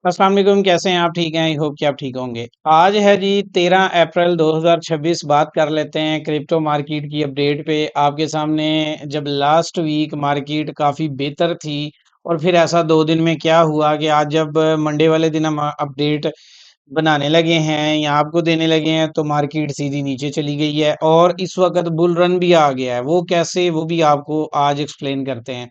अस्सलाम वालेकुम, कैसे हैं आप? ठीक हैं? आई होप कि आप ठीक होंगे। आज है जी 13 अप्रैल 2026। बात कर लेते हैं क्रिप्टो मार्केट की अपडेट पे। आपके सामने जब लास्ट वीक मार्केट काफ़ी बेहतर थी और फिर ऐसा 2 दिन में क्या हुआ कि आज जब मंडे वाले दिन हम अपडेट बनाने लगे हैं या आपको देने लगे हैं तो मार्केट सीधी नीचे चली गई है और इस वक़्त बुल रन भी आ गया है। वो कैसे? वो भी आपको आज एक्सप्लेन करते हैं।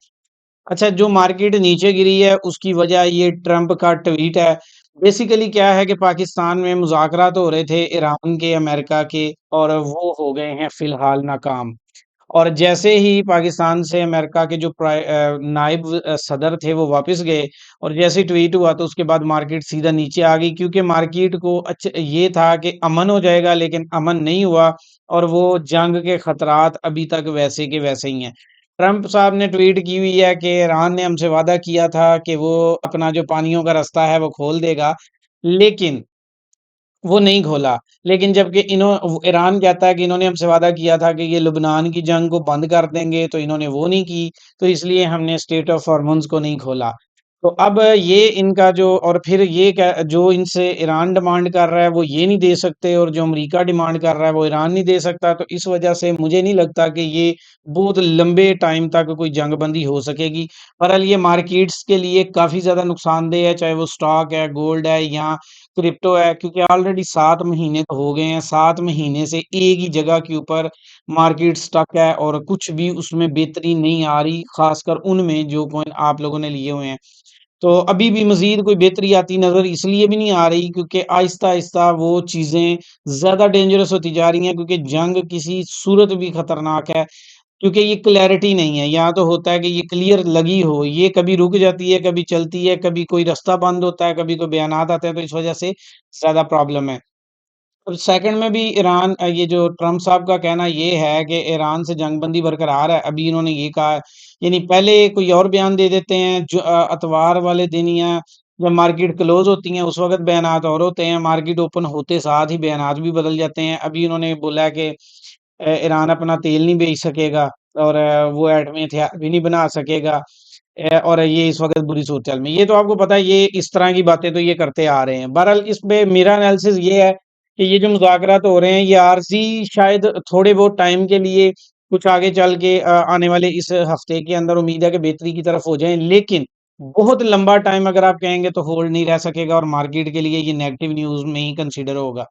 अच्छा, जो मार्केट नीचे गिरी है उसकी वजह ये ट्रंप का ट्वीट है। बेसिकली क्या है कि पाकिस्तान में मुज़ाकरात हो रहे थे ईरान के, अमेरिका के, और वो हो गए हैं फ़िलहाल नाकाम। और जैसे ही पाकिस्तान से अमेरिका के जो नायब सदर थे वो वापस गए और जैसे ही ट्वीट हुआ तो उसके बाद मार्केट सीधा नीचे आ गई, क्योंकि मार्केट को ये था कि अमन हो जाएगा, लेकिन अमन नहीं हुआ और वो जंग के खतरात अभी तक वैसे के वैसे ही हैं। ट्रंप साहब ने ट्वीट की हुई है कि ईरान ने हमसे वादा किया था कि वो अपना जो पानियों का रास्ता है वो खोल देगा, लेकिन वो नहीं खोला। लेकिन जबकि ईरान कहता है कि इन्होंने हमसे वादा किया था कि ये लुबनान की जंग को बंद कर देंगे, तो इन्होंने वो नहीं की, तो इसलिए हमने स्ट्रेट ऑफ हॉर्मुज़ को नहीं खोला। तो अब ये इनका जो, और फिर ये क्या जो इनसे ईरान डिमांड कर रहा है वो ये नहीं दे सकते, और जो अमेरिका डिमांड कर रहा है वो ईरान नहीं दे सकता, तो इस वजह से मुझे नहीं लगता कि ये बहुत लंबे टाइम तक कोई जंगबंदी हो सकेगी। बहरहाल ये मार्केट्स के लिए काफ़ी ज़्यादा नुकसानदेह है, चाहे वो स्टॉक है, गोल्ड है या क्रिप्टो है, क्योंकि ऑलरेडी 7 महीने तो हो गए हैं। 7 महीने से एक ही जगह के ऊपर मार्केट स्टक है और कुछ भी उसमें बेहतरी नहीं आ रही, खासकर उनमें जो कॉइन आप लोगों ने लिए हुए हैं। तो अभी भी मज़ीद कोई बेहतरी आती नज़र इसलिए भी नहीं आ रही क्योंकि आहिस्ता-आहिस्ता वो चीज़ें ज़्यादा डेंजरस होती जा रही हैं, क्योंकि जंग किसी सूरत भी खतरनाक है। क्योंकि ये क्लैरिटी नहीं है, यहाँ तो होता है कि ये क्लियर लगी हो, ये कभी रुक जाती है, कभी चलती है, कभी कोई रास्ता बंद होता है, कभी कोई बयानात आते हैं, तो इस वजह से ज़्यादा प्रॉब्लम है। और सेकंड में भी ये जो ट्रम्प साहब का कहना ये है कि ईरान से जंगबंदी बरकरार है। अभी इन्होंने ये कहा, यानी पहले कोई और बयान दे देते हैं, जो अतवार वाले दिन या जब मार्केट क्लोज़ होती है उस वक़्त बयानात और होते हैं, मार्केट ओपन होते साथ ही बयानात भी बदल जाते हैं। अभी उन्होंने बोला है कि ईरान अपना तेल नहीं बेच सकेगा और वो एटमी हथियार भी नहीं बना सकेगा, और ये इस वक़्त बुरी सूरत-हाल में। ये तो आपको पता है, ये इस तरह की बातें तो ये करते आ रहे हैं। बहरहाल इसमें मेरा एनालिसिस ये है कि ये जो मुज़ाकरात हो रहे हैं ये आरज़ी शायद थोड़े बहुत टाइम के लिए, कुछ आगे चल के आने वाले इस हफ़्ते के अंदर उम्मीद है कि बेहतरी की तरफ हो जाएँ, लेकिन बहुत लंबा टाइम अगर आप कहेंगे तो होल्ड नहीं रह सकेगा और मार्केट के लिए ये नेगेटिव न्यूज़ में ही कंसीडर होगा।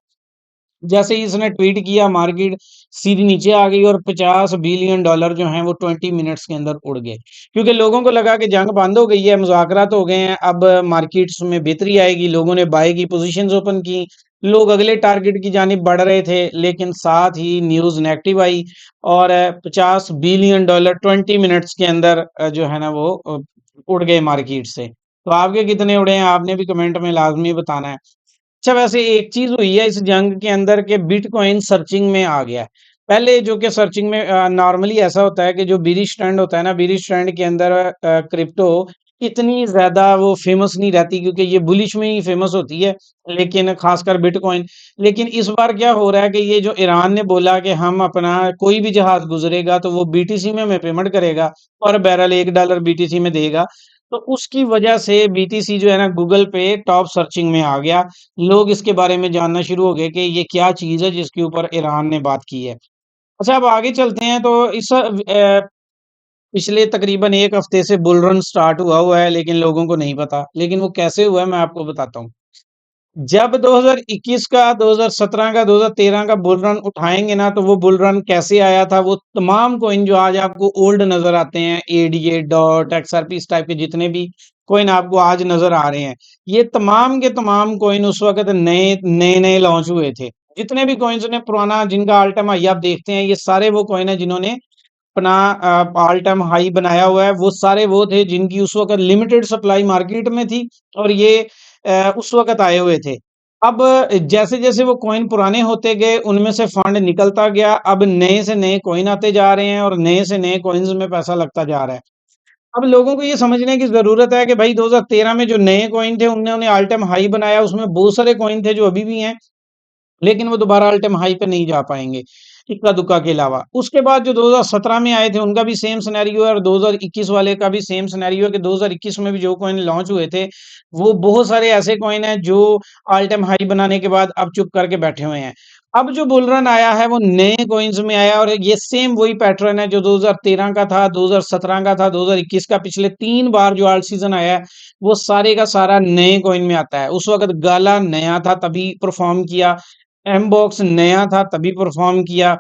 जैसे ही इसने ट्वीट किया मार्केट सीधी नीचे आ गई और 50 बिलियन डॉलर जो हैं वो 20 मिनट्स के अंदर उड़ गए। क्योंकि लोगों को लगा कि जंग बंद हो गई है, मुज़ाकरात हो गए हैं, अब मार्केट्स में बेहतरी आएगी, लोगों ने बाय की पोज़ीशंस ओपन की, लोग अगले टारगेट की जानिब बढ़ रहे थे, लेकिन साथ ही न्यूज़ नेगेटिव आई और 50 बिलियन डॉलर 20 मिनट्स के अंदर जो है ना वो उड़ गए मार्केट से। तो आपके कितने उड़े हैं आपने भी कमेंट में लाज़मी बताना है। अच्छा, वैसे एक चीज़ हुई है इस जंग के अंदर कि बिटकॉइन सर्चिंग में आ गया है। पहले जो कि सर्चिंग में नॉर्मली ऐसा होता है कि जो बीरिश ट्रेंड होता है ना, बीरिश ट्रेंड के अंदर क्रिप्टो इतनी ज़्यादा वो फ़ेमस नहीं रहती, क्योंकि ये बुलिश में ही फ़ेमस होती है, लेकिन ख़ासकर बिटकॉइन। लेकिन इस बार क्या हो रहा है कि ये जो ईरान ने बोला कि हम अपना कोई भी जहाज़ गुज़रेगा तो वो बीटीसी में हमें पेमेंट करेगा और बैरल $1 बीटीसी में देगा। तो उसकी वजह से बीटीसी जो है ना गूगल पे टॉप सर्चिंग में आ गया। लोग इसके बारे में जानना शुरू हो गए कि ये क्या चीज़ है जिसके ऊपर ईरान ने बात की है। अच्छा, अब आगे चलते हैं तो पिछले तकरीबन 1 हफ्ते से बुल रन स्टार्ट हुआ हुआ है, लेकिन लोगों को नहीं पता। लेकिन वो कैसे हुआ है मैं आपको बताता हूँ। जब 2021 का, 2017 का, 2013 का बुल रन उठाएँगे ना, तो वो बुल रन कैसे आया था, वो तमाम कॉइन जो आज आपको ओल्ड नज़र आते हैं, एडीए, डॉट, एक्सआरपी, इस टाइप के जितने भी कॉइन आपको आज नज़र आ रहे हैं, ये तमाम के तमाम कॉइन उस वक़्त नए-नए लॉन्च हुए थे। जितने भी कॉइन्स ने पुराना जिनका ऑल टाइम हाई आप देखते हैं, ये सारे वो कॉइन हैं जिन्होंने अपना ऑल टाइम हाई बनाया हुआ है। वो सारे वो थे जिनकी उस वक़्त लिमिटेड सप्लाई मार्केट में थी और ये उस वक़्त आए हुए थे। अब जैसे-जैसे वो कॉइन पुराने होते गए, उनमें से फंड निकलता गया, अब नए से नए कॉइन आते जा रहे हैं और नए से नए कॉइन्स में पैसा लगता जा रहा है। अब लोगों को ये समझने की ज़रूरत है कि भाई 2013 में जो नए कॉइन थे, उन्होंने ऑल टाइम हाई बनाया, उसमें बहुत सारे कॉइन थे जो अभी भी हैं, लेकिन वो दोबारा ऑल टाइम हाई पे नहीं जा पाएँगे। इक्का-दुक्का के अलावा। उसके बाद जो 2017 में आए थे उनका भी सेम सिनेरियो है और 2021 वाले का भी सेम सिनेरियो है कि 2021 में भी जो कॉइन लॉन्च हुए थे, वो बहुत सारे ऐसे कॉइन हैं जो ऑल टाइम हाई बनाने के बाद अब चुप करके बैठे हुए हैं। अब जो बुल रन आया है वो नए कॉइन्स में आया और ये सेम वही पैटर्न है जो 2013 का था, 2017 का था, 2021 का। पिछले 3 बार जो ऑल्ट सीजन आया है, वो सारे का सारा नए कॉइन में आता है। उस वक़्त गाला नया था तभी परफ़ॉर्म किया, एमबॉक्स नया था तभी परफ़ॉर्म किया,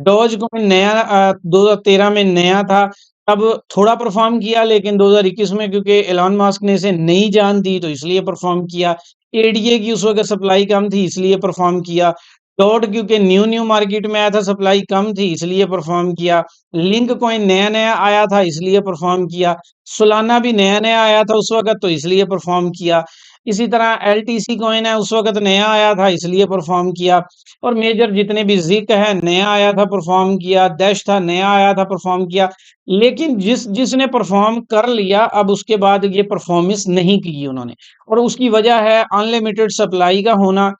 डॉज कॉइन नया 2013 में नया था, तब थोड़ा परफ़ॉर्म किया लेकिन 2021 में क्योंकि एलन मस्क ने इसे नई जान दी तो इसलिए परफ़ॉर्म किया। एडीए की उस वक़्त सप्लाई कम थी इसलिए परफ़ॉर्म किया। डॉट क्योंकि न्यू मार्केट में आया था, सप्लाई कम थी इसलिए परफ़ॉर्म किया। लिंक कॉइन नया-नया आया था इसलिए परफ़ॉर्म किया। सोलाना भी नया-नया आया था उस वक़्त तो इसलिए परफ़ॉर्म किया। इसी तरह एलटीसी कॉइन है उस वक़्त नया आया था इसलिए परफ़ॉर्म किया और मेजर जितने भी ज़िक है नया आया था परफ़ॉर्म किया, डैश था नया आया था परफ़ॉर्म किया। लेकिन जिसने परफ़ॉर्म कर लिया अब उसके बाद ये परफ़ॉर्मेंस नहीं की उन्होंने और उसकी वजह है अनलिमिटेड सप्लाई का होना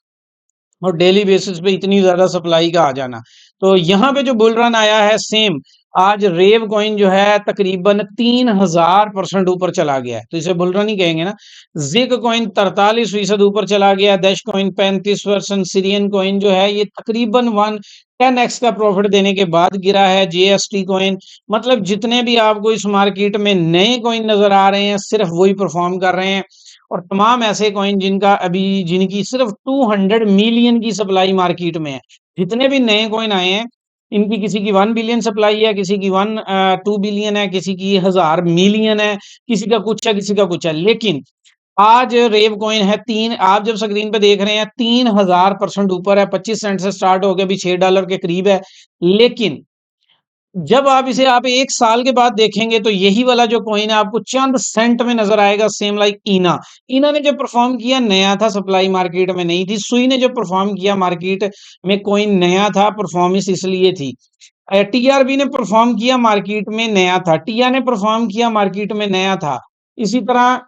और डेली बेसिस पे इतनी ज़्यादा सप्लाई का आ जाना। तो यहाँ पे जो बुल रन आया है सेम आज रेव कॉइन जो है तकरीबन 3000% ऊपर चला गया है। तो इसे बुल रन ही कहेंगे ना। ज़िग कॉइन 43% ऊपर चला गया, डैश कॉइन 35%, सिरियन कॉइन जो है ये तकरीबन 1 10x का प्रॉफिट देने के बाद गिरा है। जेएसटी कॉइन मतलब जितने भी आपको इस मार्केट में नए कॉइन नज़र आ रहे हैं सिर्फ वही परफ़ॉर्म कर रहे हैं। और तमाम ऐसे कॉइन जिनकी सिर्फ 200 मिलियन की सप्लाई मार्केट में है। जितने भी नए कॉइन आए हैं, इनकी किसी की 1 बिलियन सप्लाई है, किसी की 2 बिलियन है, किसी की 1000 मिलियन है, किसी का कुछ है, किसी का कुछ है। लेकिन आज रेव कॉइन है 3 आप जब स्क्रीन पे देख रहे हैं 3000% ऊपर है, 25 सेंट से स्टार्ट हो गया, अभी $6 के करीब है। लेकिन जब आप इसे आप 1 साल के बाद देखेंगे तो यही वाला जो कॉइन है आपको चंद सेंट में नज़र आएगा सेम लाइक ईना। ईना ने जब परफ़ॉर्म किया नया था, सप्लाई मार्केट में नहीं थी। सुई ने जब परफ़ॉर्म किया मार्केट में कॉइन नया था, परफ़ॉर्मेंस इसलिए थी। टीआरबी ने परफ़ॉर्म किया मार्केट में नया था। टिया ने परफ़ॉर्म किया मार्केट में नया था। इसी तरह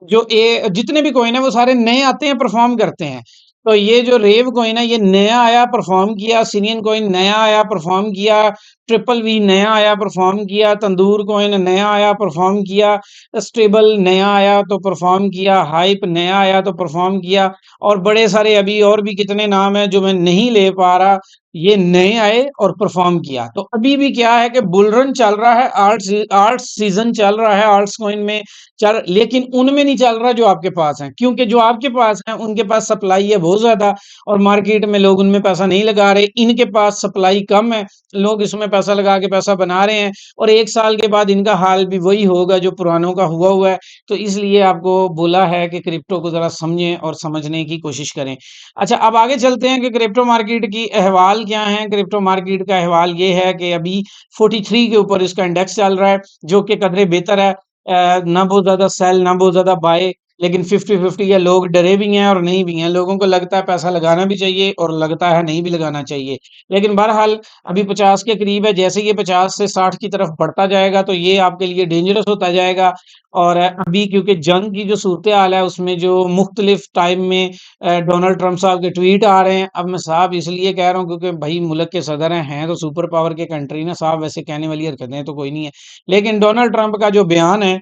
जो ए जितने भी कॉइन है वो सारे नए आते हैं परफॉर्म करते हैं। तो ये जो रेव कॉइन है ये नया आया परफॉर्म किया, सिनियन कॉइन नया आया परफॉर्म किया, ट्रिपल वी नया आया परफॉर्म किया, तंदूर कॉइन नया आया परफॉर्म किया, स्टेबल नया आया तो परफॉर्म किया, हाइप नया आया तो परफॉर्म किया और बड़े सारे अभी और भी कितने नाम हैं जो मैं नहीं ले पा रहा, ये नए आए और परफॉर्म किया। तो अभी भी क्या है कि बुल रन चल रहा है, आल्ट सीजन चल रहा है आल्ट्स कॉइन में चल लेकिन उनमें नहीं चल रहा जो आपके पास है क्योंकि जो आपके पास है उनके पास सप्लाई है बहुत ज्यादा और मार्केट में लोग उनमें पैसा नहीं लगा रहे इनके पास सप्लाई कम है लोग इसमें पैसा लगा के पैसा बना रहे हैं और 1 साल के बाद इनका हाल भी वही होगा जो पुरानों का हुआ हुआ है तो इसलिए आपको बोला है कि क्रिप्टो को जरा समझें और समझने की कोशिश करें। अच्छा अब आगे चलते हैं कि क्रिप्टो मार्केट की अहवाल क्या है। क्रिप्टो मार्केट का अहवाल ये है कि अभी 43 के ऊपर इसका इंडेक्स चल रहा है जो कि कदरे बेहतर है। ना बहुत ज़्यादा सेल, ना बहुत ज़्यादा बाय, लेकिन 50-50 है। लोग डरे भी हैं और नहीं भी हैं। लोगों को लगता है पैसा लगाना भी चाहिए और लगता है नहीं भी लगाना चाहिए। लेकिन बहरहाल अभी 50 के करीब है, जैसे ये 50 से 60 की तरफ बढ़ता जाएगा तो ये आपके लिए डेंजरस होता जाएगा और अभी क्योंकि जंग की जो सूरत-ए-हाल है उसमें जो मुख्तलिफ टाइम में डोनाल्ड ट्रम्प साहब के ट्वीट आ रहे हैं। अब मैं साहब इसलिए कह रहा हूँ क्योंकि भई मुल्क के सदर हैं तो सुपर पावर के कंट्री ना साहब वैसे कहने वाली हरकतें तो कोई नहीं है। लेकिन डोनाल्ड ट्रम्प का जो बयान है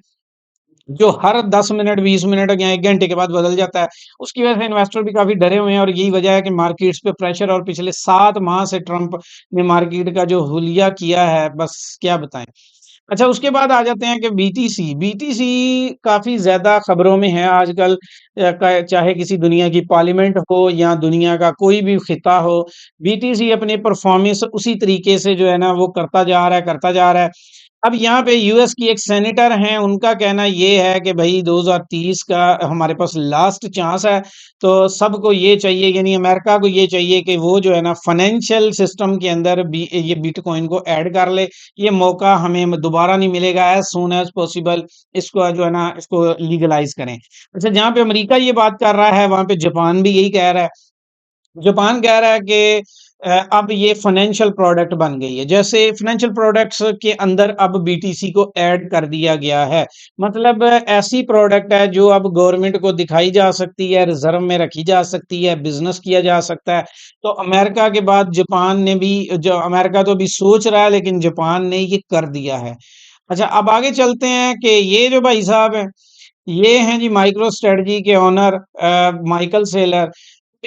जो हर 10 मिनट 20 मिनट या 1 घंटे के बाद बदल जाता है, उसकी वजह से इन्वेस्टर भी काफ़ी डरे हुए हैं और यही वजह है कि मार्केट्स पे प्रेशर और पिछले 7 माह से ट्रम्प ने मार्केट का जो हुलिया किया है, बस क्या बताएँ। अच्छा उसके बाद आ जाते हैं कि बीटीसी, बीटीसी काफ़ी ज़्यादा खबरों में है आजकल चाहे किसी दुनिया की पार्लियामेंट हो या दुनिया का कोई भी खिता हो, बीटीसी अपनी परफॉर्मेंस उसी तरीके से जो है ना वो करता जा रहा है, करता जा रहा है। अब यहाँ पे यूएस की एक सेनेटर हैं, उनका कहना ये है कि भई 2030 का हमारे पास लास्ट चांस है, तो सबको ये चाहिए यानी अमेरिका को ये चाहिए कि वो जो है ना फाइनेंशियल सिस्टम के अंदर भी ये बिटकॉइन को ऐड कर ले। ये मौका हमें दोबारा नहीं मिलेगा एज़ सून एज़ पॉसिबल इसको जो है ना इसको लीगलाइज़ करें। अच्छा जहाँ पे अमेरिका ये बात कर रहा है, वहाँ पे जापान भी यही कह रहा है। जापान कह रहा है कि अब ये फाइनेंशियल प्रोडक्ट बन गई है। जैसे फाइनेंशियल प्रोडक्ट्स के अंदर अब बीटीसी को ऐड कर दिया गया है। मतलब ऐसी प्रोडक्ट है जो अब गवर्नमेंट को दिखाई जा सकती है, रिज़र्व में रखी जा सकती है, बिज़नेस किया जा सकता है। तो अमेरिका के बाद जापान ने भी जो अमेरिका तो अभी सोच रहा है लेकिन जापान ने ये कर दिया है। अच्छा, अब आगे चलते हैं कि ये जो भाई साहब हैं, ये हैं जी माइक्रो स्ट्रेटजी के ओनर माइकल सेलर।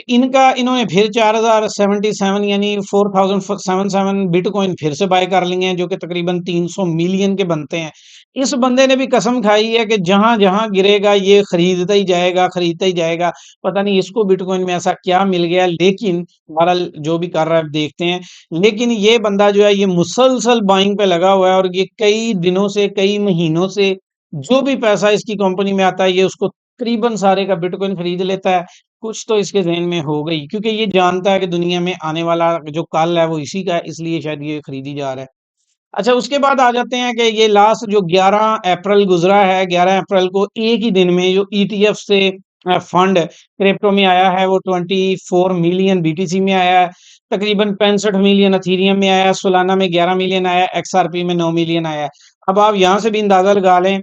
इनका इन्होंने फिर 4077 यानी 4077 बिटकॉइन फिर से बाय कर लिए हैं जो कि तकरीबन 300 मिलियन के बनते हैं। इस बंदे ने भी कसम खाई है कि जहां-जहां गिरेगा ये खरीदता ही जाएगा, खरीदता ही जाएगा। पता नहीं इसको बिटकॉइन में ऐसा क्या मिल गया, लेकिन बहरहाल जो भी कर रहा है अब देखते हैं। लेकिन ये बंदा जो है ये मुसलसल बाइंग पे लगा हुआ है और ये कई दिनों से, कई महीनों से जो भी पैसा इसकी कंपनी में आता है ये उसको तकरीबन सारे का बिटकॉइन खरीद लेता है। कुछ तो इसके ज़हन में हो गई क्योंकि ये जानता है कि दुनिया में आने वाला जो कल है वो इसी का है, इसलिए शायद ये खरीदी जा रहा है। अच्छा, उसके बाद आ जाते हैं कि ये लास्ट जो 11 अप्रैल गुज़रा है, 11 अप्रैल को एक ही दिन में जो ईटीएफ से फंड क्रिप्टो में आया है वो 24 मिलियन बीटीसी में आया है, तकरीबन 65 मिलियन एथेरियम में आया है, सोलाना में 11 मिलियन आया है, एक्सआरपी में 9 मिलियन आया है। अब आप यहाँ से भी अंदाज़ा लगा लें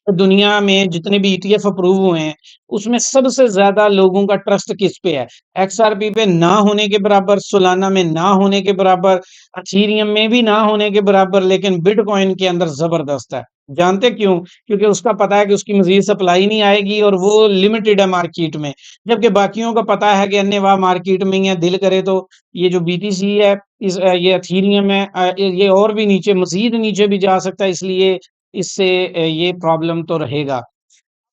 दुनिया में जितने भी ईटीएफ अप्रूव हुए हैं, उसमें सबसे ज़्यादा लोगों का ट्रस्ट किस पे है? एक्सआरपी पे ना होने के बराबर, सोलाना में ना होने के बराबर, एथेरियम में भी ना होने के बराबर, लेकिन बिटकॉइन के अंदर ज़बरदस्त है। जानते क्यों? क्योंकि उसका पता है कि उसकी मज़ीद सप्लाई नहीं आएगी और वो लिमिटेड है मार्केट में। जबकि बाकियों को पता है कि अन्य मार्केट में ही है, दिल करे तो ये जो बीटीसी है, ये एथेरियम है, ये और भी नीचे मज़ीद नीचे भी जा सकता है, इसलिए इससे ये प्रॉब्लम तो रहेगा।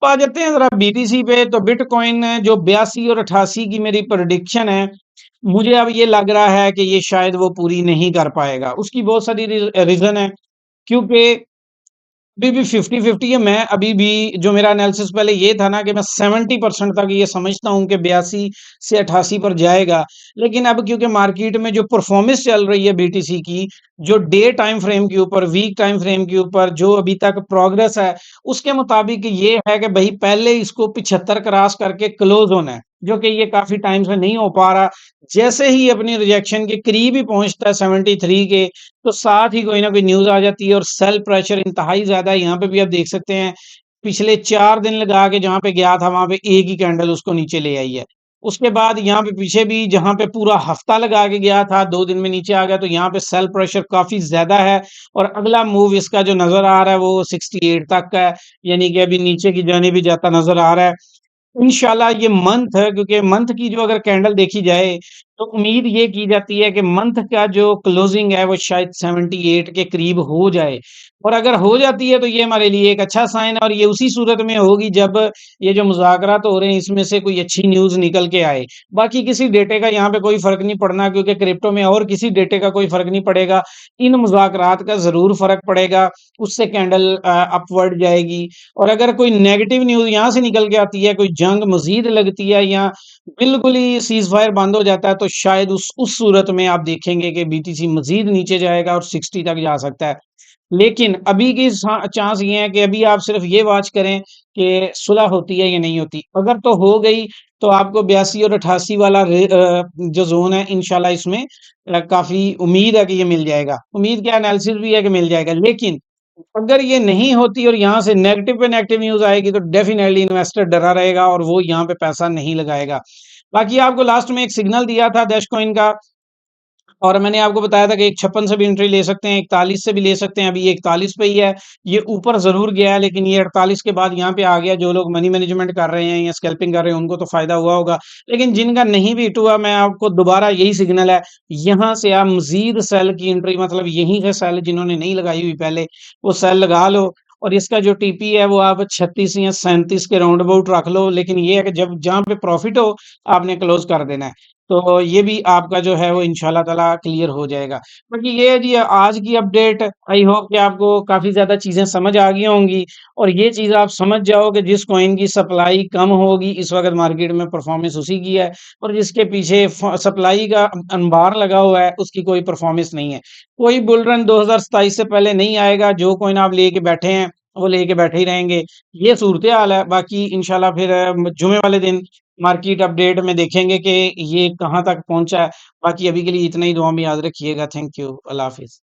तो आ जाते हैं ज़रा बीटीसी पे, तो बिटकॉइन जो 82 और 88 की मेरी प्रेडिक्शन है, मुझे अब ये लग रहा है कि ये शायद वो पूरी नहीं कर पाएगा। उसकी बहुत सारी रीज़न है, क्योंकि अभी भी 50-50 है। मैं अभी भी जो मेरा एनालिसिस पहले ये था ना कि मैं 70% तक ये समझता हूँ कि 82 से 88 पर जाएगा। लेकिन अब क्योंकि मार्केट में जो परफ़ॉर्मेंस चल रही है बीटीसी की, जो डे टाइम फ्रेम के ऊपर, वीक टाइम फ्रेम के ऊपर जो अभी तक प्रोग्रेस है, उसके मुताबिक ये है कि भई पहले इसको 75 क्रॉस करके क्लोज़ होना है, जो कि ये काफ़ी टाइम से नहीं हो पा रहा। जैसे ही अपनी रिजेक्शन के करीब ही पहुँचता है 73 के, तो साथ ही कोई ना कोई न्यूज़ आ जाती है और सेल प्रेशर इंतहाई ज़्यादा है। यहाँ पे भी आप देख सकते हैं, पिछले 4 दिन लगा के जहाँ पे गया था, वहाँ पे एक ही कैंडल उसको नीचे ले आई है। उसके बाद यहाँ पे पीछे भी जहाँ पे पूरा हफ्ता लगा के गया था, 2 दिन में नीचे आ गया, तो यहाँ पे सेल प्रेशर काफ़ी ज़्यादा है और अगला मूव इसका जो नज़र आ रहा है, वो 68 तक का है, यानी कि अभी नीचे की जानिब भी जाता नज़र आ रहा है। इंशाल्लाह ये मंथ है क्योंकि मंथ की जो अगर कैंडल देखी जाए तो उम्मीद ये की जाती है कि मंथ का जो क्लोजिंग है वो शायद 78 के करीब हो जाए और अगर हो जाती है तो ये हमारे लिए एक अच्छा साइन है और ये उसी सूरत में होगी जब ये जो मुज़ाकरात हो रहे हैं इसमें से कोई अच्छी न्यूज़ निकल के आए। बाकी किसी डेटे का यहाँ पे कोई फ़र्क नहीं पड़ना क्योंकि क्रिप्टो में और किसी डेटे का कोई फ़र्क नहीं पड़ेगा। इन मुज़ाकरात का ज़रूर फ़र्क पड़ेगा, उससे कैंडल अपवर्ड जाएगी। और अगर कोई नेगेटिव न्यूज़ यहाँ से निकल के आती है, कोई जंग मज़ीद लगती है या बिल्कुल ही सीज़फायर बंद हो जाता है, तो शायद उस सूरत में आप देखेंगे कि बीटीसी मज़ीद नीचे जाएगा और 60 तक जा सकता है। लेकिन अभी की चांस ये है कि अभी आप सिर्फ़ ये वॉच करें कि सुलह होती है या नहीं होती। अगर तो हो गई, तो आपको 82 और 88 वाला जो ज़ोन है इंशाल्लाह इसमें काफ़ी उम्मीद है कि ये मिल जाएगा। उम्मीद क्या एनालिसिस भी है कि मिल जाएगा। लेकिन अगर ये नहीं होती और यहाँ से नेगेटिव पे नेगेटिव न्यूज़ आएगी तो डेफ़िनेटली इन्वेस्टर डरा रहेगा और वो यहाँ पे पैसा नहीं लगाएगा। बाकी आपको लास्ट में एक सिग्नल दिया था डैश कॉइन का और मैंने आपको बताया था कि एक 56 से भी एंट्री ले सकते हैं, 41 से भी ले सकते हैं, अभी ये 41 पे ही है। ये ऊपर ज़रूर गया है लेकिन ये 48 के बाद यहाँ पे आ गया, जो लोग मनी मैनेजमेंट कर रहे हैं या स्कैल्पिंग कर रहे हैं उनको तो फ़ायदा हुआ होगा। लेकिन जिनका नहीं भी हिट हुआ मैं आपको दोबारा यही सिग्नल है, यहाँ से आप मज़ीद सेल की एंट्री मतलब यहीं से सेल जिन्होंने नहीं लगाई हुई पहले, वो सेल लगा लो और इसका जो टीपी है वो आप 36 या 37 के राउंड अबाउट रख लो। लेकिन ये है कि जब जहाँ पे प्रॉफ़िट हो, आपने क्लोज़ कर देना है। तो ये भी आपका जो है वो इंशाल्लाह ताला क्लियर हो जाएगा। बाकी ये है जी आज की अपडेट आई होप कि आपको काफ़ी ज़्यादा चीज़ें समझ आ गई होंगी और ये चीज़ आप समझ जाओ कि जिस कॉइन की सप्लाई कम होगी इस वक़्त मार्केट में परफ़ॉर्मेंस उसी की है और जिसके पीछे सप्लाई का अंबार लगा हुआ है उसकी कोई परफ़ॉर्मेंस नहीं है। कोई बुल रन 2027 से पहले नहीं आएगा, जो कॉइन आप लेके बैठे हैं वो लेके बैठे ही रहेंगे। ये सूरत-ए-हाल है, बाकी इंशाल्लाह फिर जुमे वाले दिन मार्केट अपडेट में देखेंगे कि ये कहाँ तक पहुँचा है। बाकी अभी के लिए इतना ही, दुआ में याद रखिएगा। Thank you. अल्लाह हाफ़िज़।